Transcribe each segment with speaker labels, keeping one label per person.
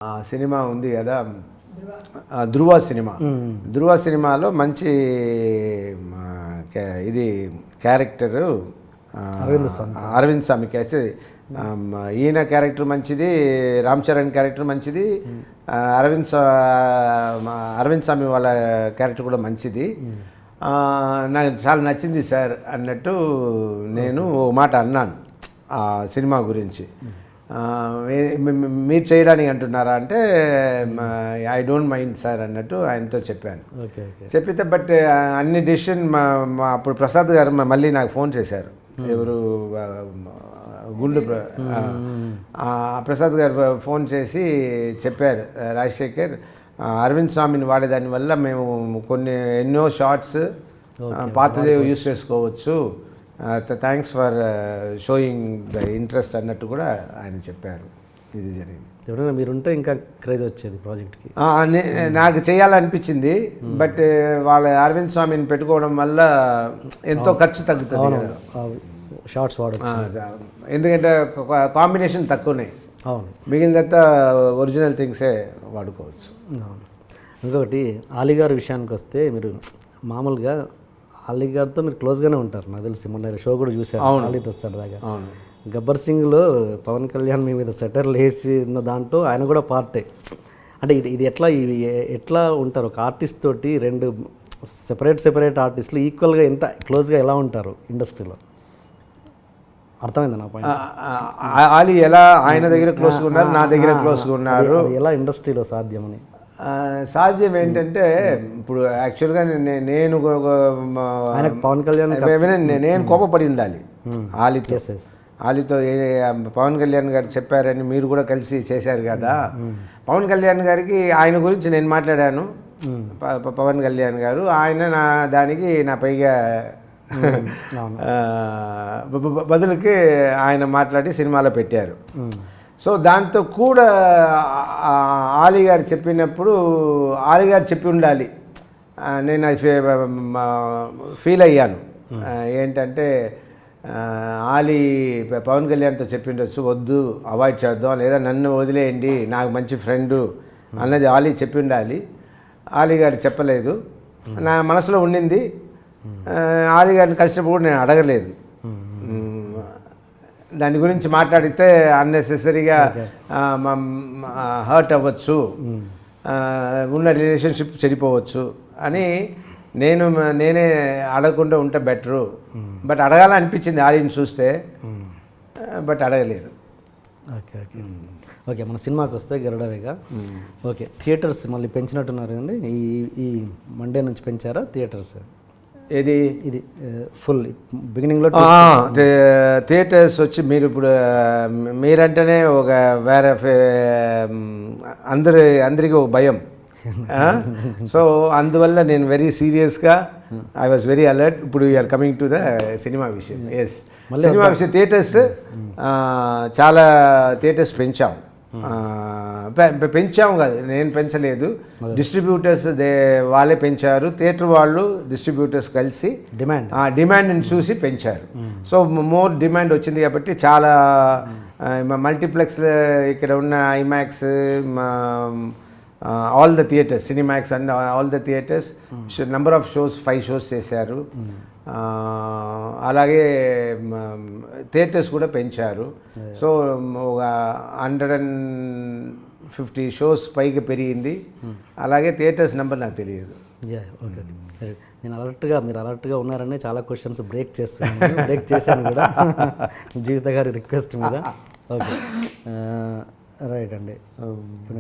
Speaker 1: Cinema ఉంది కదా, ధృవ cinema. ధృవ సినిమాలో మంచి ఇది క్యారెక్టరు అరవింద్ స్వామి క్యారెక్టర్. ఈయన క్యారెక్టర్ మంచిది, రామ్ చరణ్ క్యారెక్టర్ మంచిది, అరవింద్ స్వామి వాళ్ళ క్యారెక్టర్ కూడా మంచిది. నాకు చాలా నచ్చింది సార్ అన్నట్టు నేను ఓ మాట అన్నాను ఆ సినిమా గురించి. మీరు చేయడానికి అంటున్నారా అంటే ఐ డోంట్ మైండ్ సార్ అన్నట్టు ఆయనతో చెప్పాను. చెప్పితే బట్ అన్ని డెసిషన్ అప్పుడు ప్రసాద్ గారు మళ్ళీ నాకు ఫోన్ చేశారు. ఎవరు గుండు ప్రసాద్ గారు ఫోన్ చేసి చెప్పారు, రాజశేఖర్ అరవింద్ స్వామిని వాడేదాని వల్ల మేము ఎన్నో షార్ట్స్ పాతదే యూస్ చేసుకోవచ్చు, thanks for showing the interest అన్నట్టు కూడా ఆయన చెప్పారు. ఇది జరిగింది.
Speaker 2: ఎవరైనా మీరుంటే ఇంకా క్రేజ్ వచ్చేది ప్రాజెక్ట్కి.
Speaker 1: నాకు చేయాలనిపించింది, బట్ వాళ్ళ అరవింద్ స్వామిని పెట్టుకోవడం వల్ల ఎంతో ఖర్చు తగ్గుతుంది కదా,
Speaker 2: షార్ట్స్ వాడచ్చు.
Speaker 1: ఎందుకంటే కాంబినేషన్ తక్కువనే, మిగిలినంతా ఒరిజినల్ థింగ్సే వాడుకోవచ్చు.
Speaker 2: ఇంకొకటి అలీగారు విషయానికి వస్తే, మీరు మామూలుగా అలీగారితో మీరు క్లోజ్గానే ఉంటారు నాకు తెలిసి. మొన్న షో కూడా చూశారు అలీతో వస్తారు దాకా. గబ్బర్ సింగ్లో పవన్ కళ్యాణ్ మీ మీద సెటర్లు వేసిన దాంట్లో ఆయన కూడా పార్టే. అంటే ఇది ఎట్లా ఉంటారు ఒక ఆర్టిస్ట్ తోటి రెండు సెపరేట్ ఆర్టిస్టులు ఈక్వల్గా ఎంత క్లోజ్గా ఎలా ఉంటారు ఇండస్ట్రీలో? అర్థమైంది నా పాయింట్.
Speaker 1: ఆలీ ఎలా ఆయన దగ్గర క్లోజ్గా ఉన్నారు, నా దగ్గర క్లోజ్గా ఉన్నారు,
Speaker 2: ఎలా ఇండస్ట్రీలో సాధ్యమని?
Speaker 1: సాధ్యం ఏంటంటే, ఇప్పుడు యాక్చువల్గా నేను
Speaker 2: పవన్ కళ్యాణ్
Speaker 1: నేను కోపపడి ఉండాలి ఆలీతో. పవన్ కళ్యాణ్ గారు చెప్పారని మీరు కూడా కలిసి చేశారు కదా. పవన్ కళ్యాణ్ గారికి ఆయన గురించి నేను మాట్లాడాను, పవన్ కళ్యాణ్ గారు ఆయన దానికి నా పైగా బదులుకి ఆయన మాట్లాడి సినిమాలో పెట్టారు. సో దాంతో కూడా ఆలీ గారు చెప్పినప్పుడు ఆలీ గారు చెప్పి ఉండాలి. నేను అది ఫీల్ అయ్యాను. ఏంటంటే ఆలీ పవన్ కళ్యాణ్తో చెప్పిండొచ్చు, వద్దు అవాయిడ్ చేద్దాం, లేదా నన్ను వదిలేయండి నాకు మంచి ఫ్రెండు అన్నది ఆలీ చెప్పి ఉండాలి. ఆలీ గారు చెప్పలేదు. నా మనసులో ఉండింది. ఆలీ గారిని కలిసినప్పుడు కూడా నేను అడగలేదు. దాని గురించి మాట్లాడితే అన్నెసెసరీగా హర్ట్ అవ్వచ్చు, ఉన్న రిలేషన్షిప్ చెడిపోవచ్చు అని నేనే అడగకుండా ఉంటే బెటరు. బట్ అడగాలనిపించింది ఆలీని చూస్తే, బట్ అడగలేదు.
Speaker 2: ఓకే, మన సినిమాకి వస్తే గరుడవేగా. ఓకే, థియేటర్స్ మళ్ళీ పెంచినట్టున్నారు కదండి. ఈ మండే నుంచి పెంచారా థియేటర్స్?
Speaker 1: ఇది
Speaker 2: ఫుల్ బిగినింగ్లో
Speaker 1: థియేటర్స్ వచ్చి మీరు ఇప్పుడు మీరంటేనే ఒక వేరే అందరికీ ఒక భయం. సో అందువల్ల నేను వెరీ సీరియస్గా ఐ వాజ్ వెరీ అలర్ట్. ఇప్పుడు you're coming to the cinema విషయం. ఎస్, సినిమా విషయం. థియేటర్స్ చాలా థియేటర్స్ పెంచాము కాదు, నేను పెంచలేదు. డిస్ట్రిబ్యూటర్స్ వాళ్ళే పెంచారు. థియేటర్ వాళ్ళు డిస్ట్రిబ్యూటర్స్ కలిసి డిమాండ్ని చూసి పెంచారు. సో మోర్ డిమాండ్ వచ్చింది కాబట్టి చాలా మల్టీప్లెక్స్ ఇక్కడ ఉన్న IMAX, all the theatres, Cinemax and all the theatres number of shows 5 shows చేశారు. అలాగే థియేటర్స్ కూడా పెంచారు. సో ఒక 150 షోస్ పైకి పెరిగింది. అలాగే థియేటర్స్ నెంబర్ నాకు తెలియదు.
Speaker 2: ఓకే, మీరు అలర్ట్గా ఉన్నారని చాలా క్వశ్చన్స్ బ్రేక్ చేశాను కూడా జీవిత గారి రిక్వెస్ట్ మీద. ఓకే, రైట్ అండి.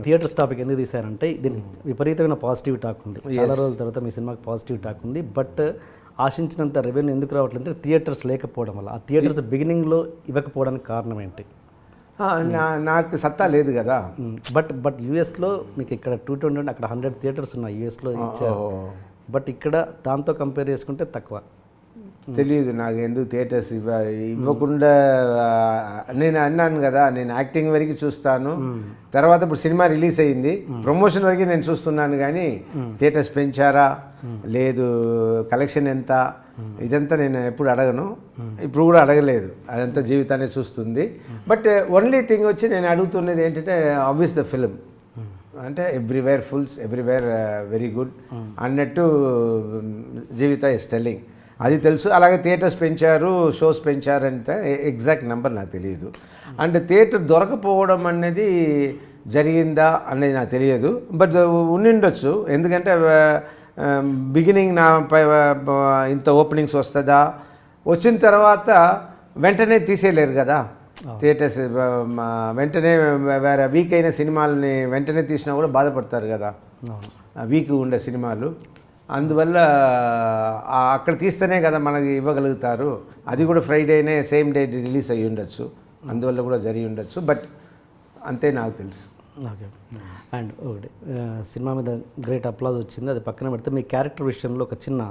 Speaker 2: థియేటర్స్ టాపిక్ ఎందుకు తీశారంటే, దీనికి విపరీతమైన పాజిటివ్ టాక్ ఉంది. చాలా రోజుల తర్వాత మీ సినిమాకి పాజిటివ్ టాక్ ఉంది. బట్ ఆశించినంత రెవెన్యూ ఎందుకు రావట్లేదు అంటే థియేటర్స్ లేకపోవడం వల్ల. ఆ థియేటర్స్ బిగినింగ్లో ఇవ్వకపోవడానికి కారణం ఏంటి?
Speaker 1: నాకు సత్తా లేదు కదా.
Speaker 2: బట్ యూఎస్లో మీకు ఇక్కడ 220, అక్కడ 100 థియేటర్స్ ఉన్నాయి యూఎస్లో ఇచ్చారు. బట్ ఇక్కడ దాంతో కంపేర్ చేసుకుంటే తక్కువ.
Speaker 1: తెలియదు నాకు ఎందుకు థియేటర్స్ ఇవ్వకుండా. నేను అన్నాను కదా, నేను యాక్టింగ్ వరకు చూస్తాను, తర్వాత ఇప్పుడు సినిమా రిలీజ్ అయ్యింది, ప్రమోషన్ వరకు నేను చూస్తున్నాను. కానీ థియేటర్స్ పెంచారా లేదు, కలెక్షన్ ఎంత, ఇదంతా నేను ఎప్పుడు అడగను, ఇప్పుడు కూడా అడగలేదు. అదంతా జీవితాన్ని చూస్తుంది. బట్ ఓన్లీ థింగ్ వచ్చి నేను అడుగుతున్నది ఏంటంటే, ఆబ్వియస్ ద ఫిల్మ్. అంటే everywhere fulls everywhere very good అన్నట్టు జీవిత ఇస్ టెల్లింగ్. అది తెలుసు. అలాగే థియేటర్స్ పెంచారు, షోస్ పెంచారు అంటే ఎగ్జాక్ట్ నెంబర్ నాకు తెలియదు. అండ్ థియేటర్ దొరకపోవడం అనేది జరిగిందా అనేది నాకు తెలియదు, బట్ ఉండిండొచ్చు. ఎందుకంటే బిగినింగ్ నా ఇంత ఓపెనింగ్స్ వస్తుందా, వచ్చిన తర్వాత వెంటనే తీసేయలేరు కదా థియేటర్స్. వెంటనే వేరే వీక్ అయిన సినిమాలని వెంటనే తీసినా కూడా బాధపడతారు కదా, వీక్ ఉండే సినిమాలు. అందువల్ల అక్కడ తీస్తేనే కదా మనకి ఇవ్వగలుగుతారు. అది కూడా ఫ్రైడేనే సేమ్ డే రిలీజ్ అయ్యి ఉండొచ్చు, అందువల్ల కూడా జరిగి ఉండొచ్చు. బట్ అంతే నాకు తెలుసు.
Speaker 2: ఓకే. అండ్ ఒకటి సినిమా మీద గ్రేట్ అప్లాజ్ వచ్చింది, అది పక్కన పెడితే మీ క్యారెక్టర్ విషయంలో ఒక చిన్న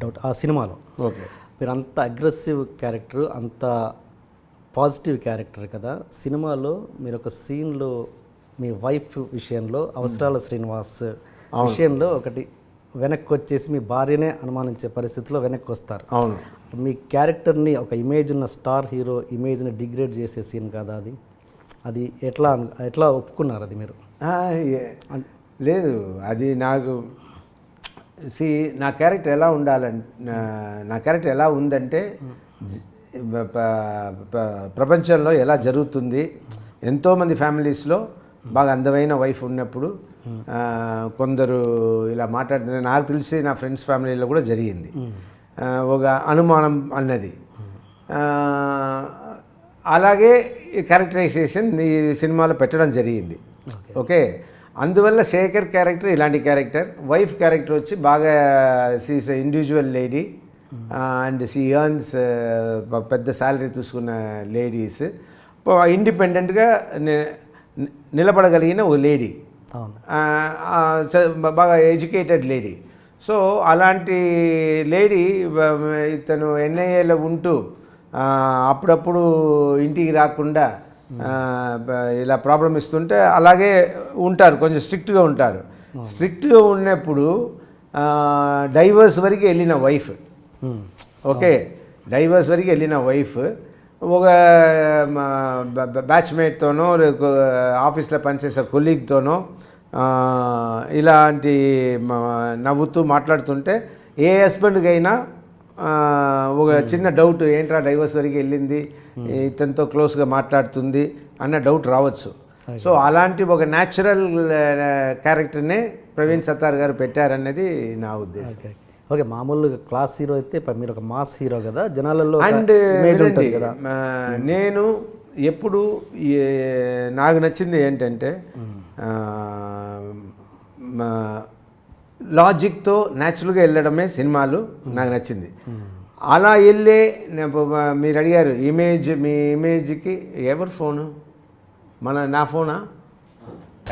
Speaker 2: డౌట్. ఆ సినిమాలో
Speaker 1: ఓకే
Speaker 2: మీరు అంత అగ్రెసివ్ క్యారెక్టర్, అంత పాజిటివ్ క్యారెక్టర్ కదా, సినిమాలో మీరు ఒక సీన్లో మీ వైఫ్ విషయంలో అవసరాల శ్రీనివాస్ విషయంలో ఒకటి వెనక్కి వచ్చేసి మీ భార్యనే అనుమానించే పరిస్థితిలో వెనక్కి వస్తారు.
Speaker 1: అవును.
Speaker 2: మీ క్యారెక్టర్ని ఒక ఇమేజ్ ఉన్న స్టార్ హీరో ఇమేజ్ని డిగ్రేడ్ చేసే సీన్ కదా అది. అది ఎట్లా ఒప్పుకున్నారు అది మీరు?
Speaker 1: లేదు, అది నాకు నా క్యారెక్టర్ ఎలా ఉండాలంటే, నా క్యారెక్టర్ ఎలా ఉందంటే ప్రపంచంలో ఎలా జరుగుతుంది, ఎంతోమంది ఫ్యామిలీస్లో బాగా అందమైన వైఫ్ ఉన్నప్పుడు కొందరు ఇలా మాట్లాడుతున్నారు. నాకు తెలిసి నా ఫ్రెండ్స్ ఫ్యామిలీలో కూడా జరిగింది ఒక అనుమానం అన్నది. అలాగే ఈ క్యారెక్టరైజేషన్ ఈ సినిమాలో పెట్టడం జరిగింది. ఓకే, అందువల్ల శేఖర్ క్యారెక్టర్ ఇలాంటి క్యారెక్టర్, వైఫ్ క్యారెక్టర్ వచ్చి బాగా she is individual lady and she earns పెద్ద శాలరీ తీసుకున్న లేడీస్, ఇండిపెండెంట్గా నిలబడగలిగిన ఓ లేడీ, బాగా ఎడ్యుకేటెడ్ లేడీ. సో అలాంటి లేడీ ఇతను ఎన్ఐఏలో ఉంటూ అప్పుడప్పుడు ఇంటికి రాకుండా ఇలా ప్రాబ్లం ఇస్తుంటే అలాగే ఉంటారు, కొంచెం స్ట్రిక్ట్గా ఉంటారు. స్ట్రిక్ట్గా ఉన్నప్పుడు డైవర్స్ వరకు వెళ్ళిన వైఫ్, ఓకే, డైవర్స్ వరకు వెళ్ళిన వైఫ్ ఒక బ్యాచ్మేట్తోనో ఆఫీస్లో పనిచేసే కొలీగ్తోనో ఇలాంటి నవ్వుతూ మాట్లాడుతుంటే ఏ హస్బెండ్కి అయినా ఒక చిన్న డౌట్, ఏంట్రా డైవర్స్ వరకు వెళ్ళింది, ఇతనితో క్లోజ్గా మాట్లాడుతుంది అన్న డౌట్ రావచ్చు. సో అలాంటి ఒక న్యాచురల్ క్యారెక్టర్నే ప్రవీణ్ సత్తార్ గారు పెట్టారన్నది నా ఉద్దేశం.
Speaker 2: ఓకే, మామూలుగా క్లాస్ హీరో అయితే మీరు ఒక మాస్ హీరో కదా, జనాలలో
Speaker 1: అండ్ కదా. నేను ఎప్పుడు నాకు నచ్చింది ఏంటంటే లాజిక్తో న్యాచురల్గా వెళ్ళడమే సినిమాలు నాకు నచ్చింది. అలా వెళ్ళే మీరు అడిగారు ఇమేజ్, మీ ఇమేజ్కి ఎవరి ఫోను, నా ఫోనా?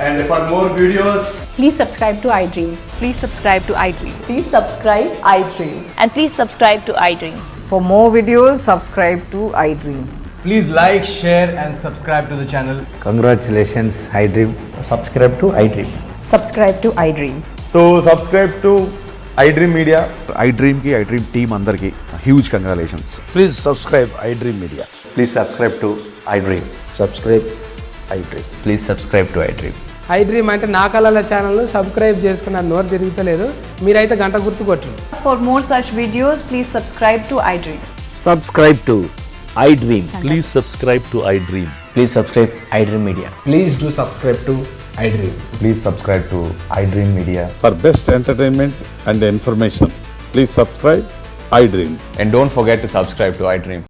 Speaker 3: And for more videos,
Speaker 4: please subscribe to iDream.
Speaker 5: Please subscribe to iDream.
Speaker 4: Please subscribe iDream.
Speaker 5: And please subscribe to iDream.
Speaker 4: For more videos, subscribe to iDream.
Speaker 3: please like, share and subscribe to the channel.
Speaker 1: Congratulations iDream.
Speaker 3: Subscribe to iDream.
Speaker 4: Subscribe to iDream.
Speaker 3: So subscribe to iDream Media.
Speaker 6: iDream की iDream team अंदर की huge congratulations.
Speaker 7: Please subscribe iDream Media.
Speaker 8: Please subscribe to iDream.
Speaker 7: Subscribe iDream.
Speaker 8: Please subscribe to iDream.
Speaker 9: iDream అంటే నా కళల channel subscribe చేసుకున్న నోరు తిరుగుతలేదు, మీరైతే గంట గుర్తు కొట్టండి.
Speaker 4: For more such videos, please subscribe to iDream.
Speaker 10: Subscribe to iDream. Please subscribe to iDream.
Speaker 8: Please subscribe iDream Media.
Speaker 3: Please do subscribe to iDream.
Speaker 8: Please subscribe to iDream Media.
Speaker 7: For best entertainment and information, please subscribe iDream.
Speaker 8: And don't forget to subscribe to iDream.